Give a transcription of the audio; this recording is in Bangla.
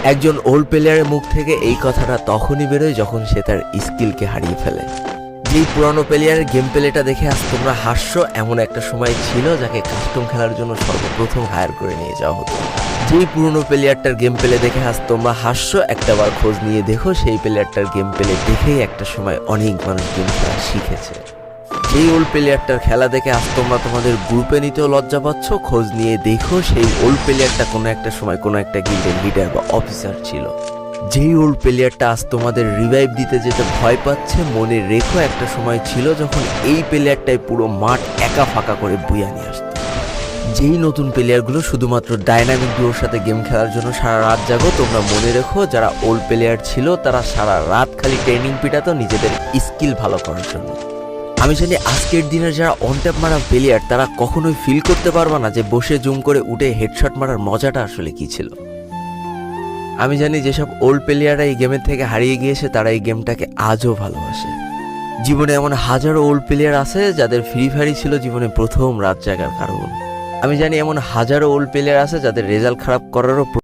একজন ওল্ড প্লেয়ারের মুখ থেকে এই কথাটা তখনই বেরোয় যখন সে তার স্কিলকে হারিয়ে ফেলে। যেই পুরানো প্লেয়ারের গেম প্লেটা দেখে আজ তোমরা হাসছো, এমন একটা সময় ছিল যাকে কাস্টম খেলার জন্য সর্বপ্রথম হায়ার করে নিয়ে যাওয়া হতো। যেই পুরনো প্লেয়ারটার গেম প্লে দেখে আজ তোমরা হাসছো, একটাবার খোঁজ নিয়ে দেখো সেই প্লেয়ারটার গেম প্লে দেখেই একটা সময় অনেক মানুষ গেম খেলা শিখেছে। যেই ওল্ড প্লেয়ারটার খেলা দেখে আজ তোমরা তোমাদের গ্রুপে নিতেও লজ্জা পাচ্ছ, খোঁজ নিয়ে দেখো সেই ওল্ড প্লেয়ারটা কোনো একটা সময় কোনো একটা গিল্ডের লিডার বা অফিসার ছিল। যেই ওল্ড প্লেয়ারটা আজ তোমাদের রিভাইভ দিতে যেতে ভয় পাচ্ছে, মনে রেখো একটা সময় ছিল যখন এই প্লেয়ারটাই পুরো মাঠ একা ফাঁকা করে বুয়া নিয়ে আসতো। যেই নতুন প্লেয়ারগুলো শুধুমাত্র ডাইনামিক ডুয়োর সাথে গেম খেলার জন্য সারা রাত জাগো, তোমরা মনে রেখো যারা ওল্ড প্লেয়ার ছিল তারা সারা রাত খালি ট্রেনিং পিটাতো নিজেদের স্কিল ভালো করার জন্য। আমি জানি আজকের দিনের যারা অন ট্যাপ মারা প্লেয়ার তারা কখনোই ফিল করতে পারবে না যে বসে জুম করে উঠে হেডশট মারার মজাটা আসলে কি ছিল। আমি জানি যেসব ওল্ড প্লেয়াররা এই গেমের থেকে হারিয়ে গিয়েছে তারা এই গেমটাকে আজও ভালোবাসে। জীবনে এমন হাজারো ওল্ড প্লেয়ার আছে যাদের ফ্রি ফায়ারই ছিল জীবনে প্রথম রাত জাগার কারণ। আমি জানি এমন হাজারো ওল্ড প্লেয়ার আছে যাদের রেজাল্ট খারাপ করারও